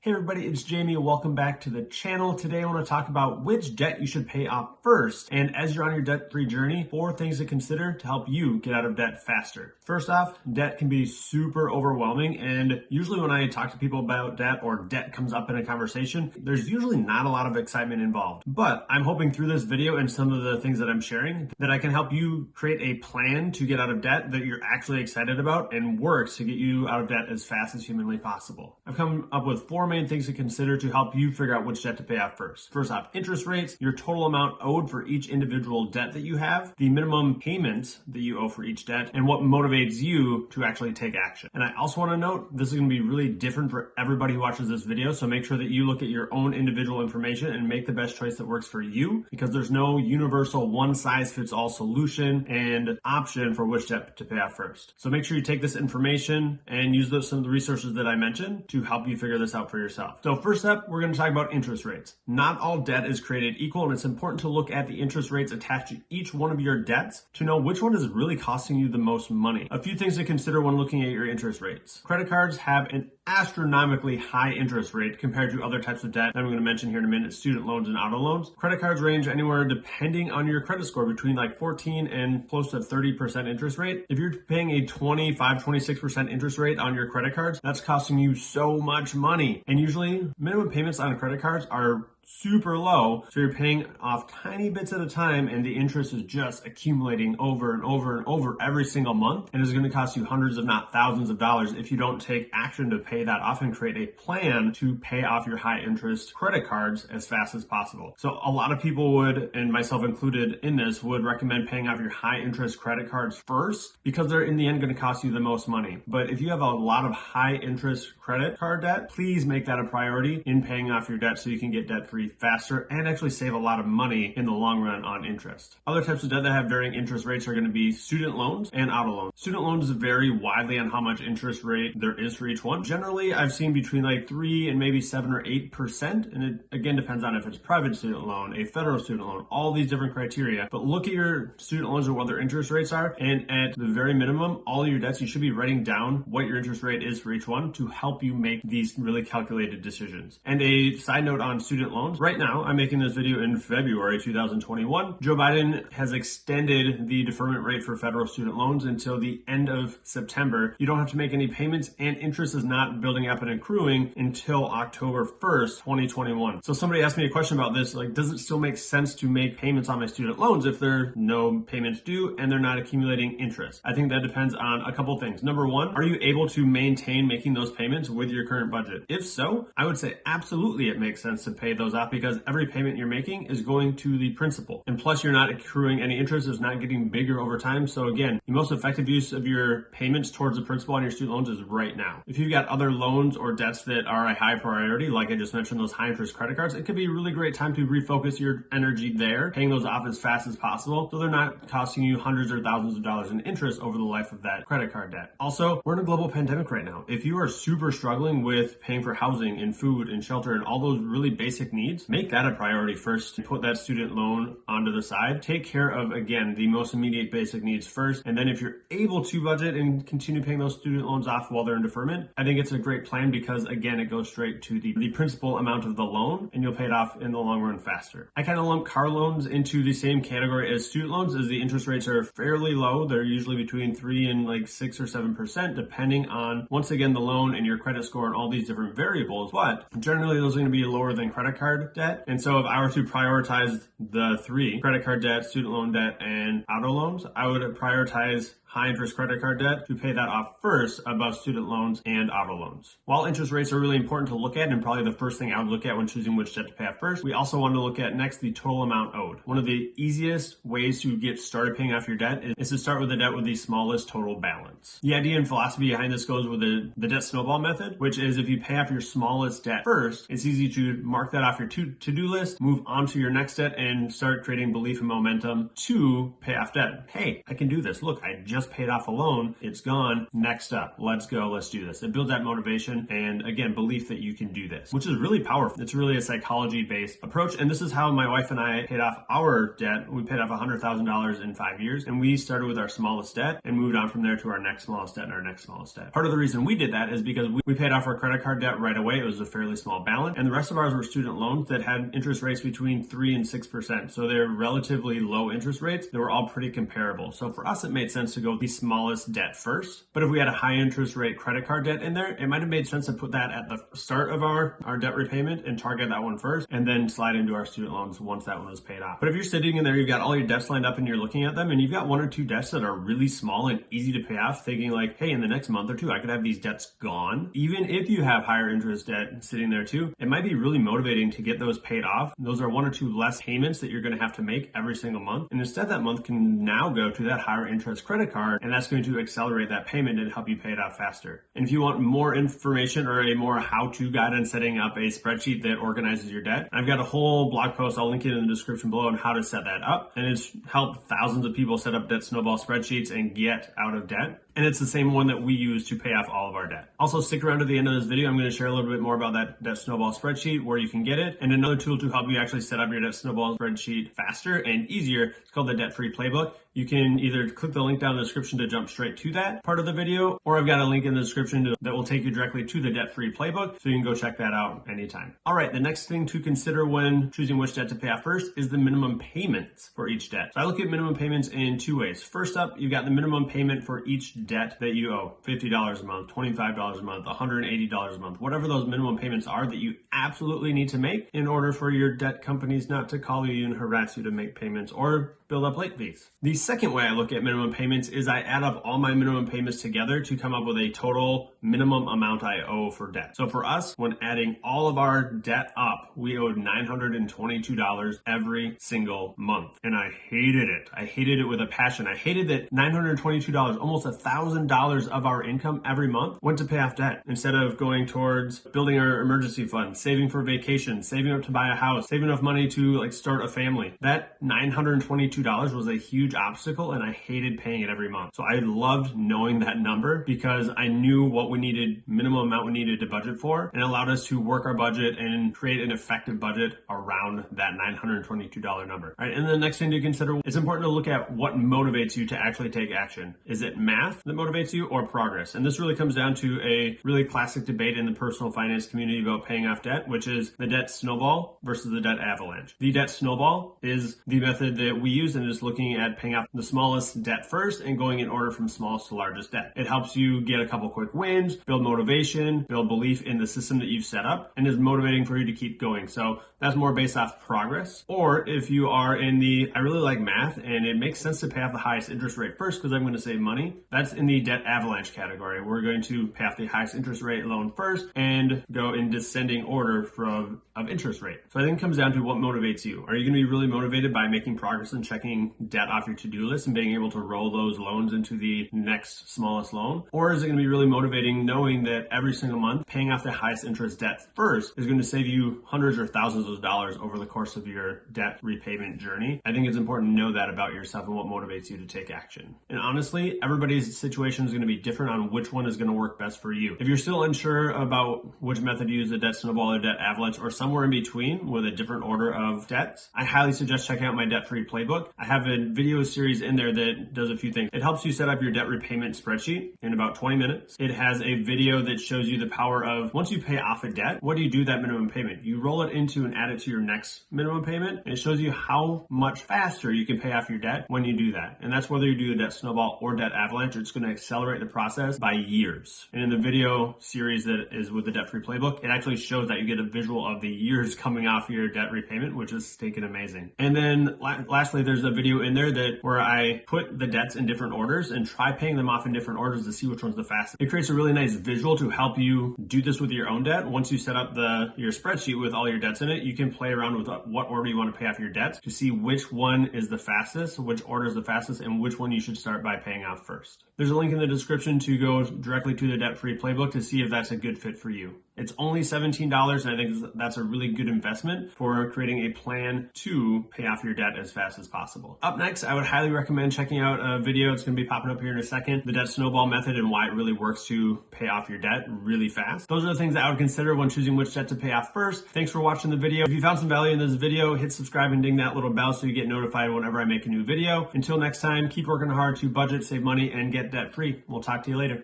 Hey everybody, it's Jamie. Welcome back to the channel. Today I want to talk about which debt you should pay off first. And as you're on your debt-free journey, 4 things to consider to help you get out of debt faster. First off, debt can be super overwhelming. And usually when I talk to people about debt or debt comes up in a conversation, there's usually not a lot of excitement involved. But I'm hoping through this video and some of the things that I'm sharing that I can help you create a plan to get out of debt that you're actually excited about and works to get you out of debt as fast as humanly possible. I've come up with 4 main things to consider to help you figure out which debt to pay off first. First off, interest rates, your total amount owed for each individual debt that you have, the minimum payments that you owe for each debt, and what motivates you to actually take action. And I also want to note, this is going to be really different for everybody who watches this video, so make sure that you look at your own individual information and make the best choice that works for you, because there's no universal one-size-fits-all solution and option for which debt to pay off first. So make sure you take this information and use some of the resources that I mentioned to help you figure this out for yourself. So first up, we're going to talk about interest rates. Not all debt is created equal, and it's important to look at the interest rates attached to each one of your debts to know which one is really costing you the most money. A few things to consider when looking at your interest rates. Credit cards have an astronomically high interest rate compared to other types of debt that I'm going to mention here in a minute, student loans and auto loans. Credit cards range anywhere, depending on your credit score, between like 14 and close to 30% interest rate. If you're paying a 26% interest rate on your credit cards, that's costing you so much money. And usually minimum payments on credit cards are super low, so you're paying off tiny bits at a time, and the interest is just accumulating over and over and over every single month, and is going to cost you hundreds if not thousands of dollars if you don't take action to pay that off and create a plan to pay off your high interest credit cards as fast as possible. So a lot of people would, and myself included in this, would recommend paying off your high interest credit cards first because they're in the end going to cost you the most money. But if you have a lot of high interest credit card debt, please make that a priority in paying off your debt so you can get debt free faster and actually save a lot of money in the long run on interest. Other types of debt that have varying interest rates are going to be student loans and auto loans. Student loans vary widely on how much interest rate there is for each one. Generally, I've seen between like 3 and maybe 7 or 8%, and it again depends on if it's private student loan, a federal student loan, all these different criteria. But look at your student loans and what their interest rates are, and at the very minimum, all your debts, you should be writing down what your interest rate is for each one to help you make these really calculated decisions. And a side note on student loans, right now, I'm making this video in February 2021. Joe Biden has extended the deferment rate for federal student loans until the end of September. You don't have to make any payments, and interest is not building up and accruing until October 1st, 2021. So somebody asked me a question about this, like, does it still make sense to make payments on my student loans if there are no payments due and they're not accumulating interest? I think that depends on a couple things. Number one, are you able to maintain making those payments with your current budget? If so, I would say absolutely it makes sense to pay those off, because every payment you're making is going to the principal. And plus you're not accruing any interest, it's not getting bigger over time. So again, the most effective use of your payments towards the principal on your student loans is right now. If you've got other loans or debts that are a high priority, like I just mentioned, those high interest credit cards, it could be a really great time to refocus your energy there, paying those off as fast as possible so they're not costing you hundreds or thousands of dollars in interest over the life of that credit card debt. Also, we're in a global pandemic right now. If you are super struggling with paying for housing and food and shelter and all those really basic needs, make that a priority first and put that student loan onto the side. Take care of, again, the most immediate basic needs first. And then if you're able to budget and continue paying those student loans off while they're in deferment, I think it's a great plan because, again, it goes straight to the principal amount of the loan and you'll pay it off in the long run faster. I kind of lump car loans into the same category as student loans, as the interest rates are fairly low. They're usually between 3 and like 6 or 7%, depending on, once again, the loan and your credit score and all these different variables. But generally, those are going to be lower than credit card debt. And so if I were to prioritize the 3, credit card debt, student loan debt, and auto loans, I would prioritize high interest credit card debt to pay that off first above student loans and auto loans. While interest rates are really important to look at, and probably the first thing I would look at when choosing which debt to pay off first, we also want to look at next the total amount owed. One of the easiest ways to get started paying off your debt is to start with the debt with the smallest total balance. The idea and philosophy behind this goes with the debt snowball method, which is if you pay off your smallest debt first, it's easy to mark that off your to-do list, move on to your next debt, and start creating belief and momentum to pay off debt. Hey, I can do this. Look, I just just paid off a loan, it's gone. Next up, let's go, let's do this. It builds that motivation and, again, belief that you can do this, which is really powerful. It's really a psychology-based approach, and this is how my wife and I paid off our debt. We paid off $100,000 in 5 years, and we started with our smallest debt and moved on from there to our next smallest debt and our next smallest debt. Part of the reason we did that is because we paid off our credit card debt right away. It was a fairly small balance, and the rest of ours were student loans that had interest rates between 3 and 6%. So they're relatively low interest rates. They were all pretty comparable. So for us, it made sense to go the smallest debt first. But if we had a high interest rate credit card debt in there, it might have made sense to put that at the start of our debt repayment and target that one first, and then slide into our student loans once that one was paid off. But if you're sitting in there, you've got all your debts lined up and you're looking at them, and you've got 1 or 2 debts that are really small and easy to pay off, thinking like, hey, in the next month or two, I could have these debts gone. Even if you have higher interest debt sitting there too, it might be really motivating to get those paid off. Those are 1 or 2 less payments that you're going to have to make every single month. And instead, that month can now go to that higher interest credit card, and that's going to accelerate that payment and help you pay it off faster. And if you want more information or a more how-to guide on setting up a spreadsheet that organizes your debt, I've got a whole blog post. I'll link it in the description below on how to set that up. And it's helped thousands of people set up debt snowball spreadsheets and get out of debt. And it's the same one that we use to pay off all of our debt. Also, stick around to the end of this video. I'm going to share a little bit more about that snowball spreadsheet, where you can get it, and another tool to help you actually set up your debt snowball spreadsheet faster and easier. It's called the Debt-Free Playbook. You can either click the link down in the description to jump straight to that part of the video, or I've got a link in the description that will take you directly to the Debt-Free Playbook, so you can go check that out anytime. All right, the next thing to consider when choosing which debt to pay off first is the minimum payments for each debt. So I look at minimum payments in 2 ways. First up, you've got the minimum payment for each debt that you owe. $50 a month, $25 a month, $180 a month, whatever those minimum payments are that you absolutely need to make in order for your debt companies not to call you and harass you to make payments or build up late fees. The second way I look at minimum payments is I add up all my minimum payments together to come up with a total minimum amount I owe for debt. So for us, when adding all of our debt up, we owed $922 every single month. And I hated it. I hated it with a passion. I hated that $922, almost $1,000 of our income every month went to pay off debt instead of going towards building our emergency fund, saving for vacation, saving up to buy a house, saving enough money to start a family. That $922 was a huge obstacle, and I hated paying it every month. So I loved knowing that number because I knew what we needed, minimum amount we needed to budget for, and it allowed us to work our budget and create an effective budget around that $922 number. All right, and the next thing to consider, it's important to look at what motivates you to actually take action. Is it math that motivates you or progress? And this really comes down to a really classic debate in the personal finance community about paying off debt, which is the debt snowball versus the debt avalanche. The debt snowball is the method that we use, and is looking at paying off the smallest debt first and going in order from smallest to largest debt. It helps you get a couple quick wins, build motivation, build belief in the system that you've set up, and is motivating for you to keep going. So that's more based off progress. Or if you are in the, I really like math and it makes sense to pay off the highest interest rate first because I'm going to save money, that's in the debt avalanche category. We're going to pay off the highest interest rate loan first and go in descending order of interest rate. So I think it comes down to what motivates you. Are you going to be really motivated by making progress and checking debt off your to-do list and being able to roll those loans into the next smallest loan? Or is it going to be really motivating knowing that every single month paying off the highest interest debt first is going to save you hundreds or thousands of dollars over the course of your debt repayment journey? I think it's important to know that about yourself and what motivates you to take action. And honestly, everybody's situation is going to be different on which one is going to work best for you. If you're still unsure about which method to use, the debt snowball or debt avalanche, or somewhere in between with a different order of debts, I highly suggest checking out my debt-free playbook. I have a video series in there that does a few things. It helps you set up your debt repayment spreadsheet in about 20 minutes. It has a video that shows you the power of once you pay off a debt, what do you do with that minimum payment? You roll it into and add it to your next minimum payment, and it shows you how much faster you can pay off your debt when you do that. And that's whether you do a debt snowball or debt avalanche, it's going to accelerate the process by years. And in the video series that is with the debt-free playbook, it actually shows that you get a visual of the years coming off your debt repayment, which is stinking amazing. And then lastly, there's a video in there where I put the debts in different orders and try paying them off in different orders to see which one's the fastest. It creates a really nice visual to help you do this with your own debt. Once you set up your spreadsheet with all your debts in it, you can play around with what order you want to pay off your debts to see which one is the fastest, which order is the fastest, and which one you should start by paying off first. There's a link in the description to go directly to the debt-free playbook to see if that's a good fit for you. It's only $17, and I think that's a really good investment for creating a plan to pay off your debt as fast as possible. Up next, I would highly recommend checking out a video. It's going to be popping up here in a second, the debt snowball method and why it really works to pay off your debt really fast. Those are the things that I would consider when choosing which debt to pay off first. Thanks for watching the video. If you found some value in this video, hit subscribe and ding that little bell so you get notified whenever I make a new video. Until next time, keep working hard to budget, save money, and get debt free. We'll talk to you later.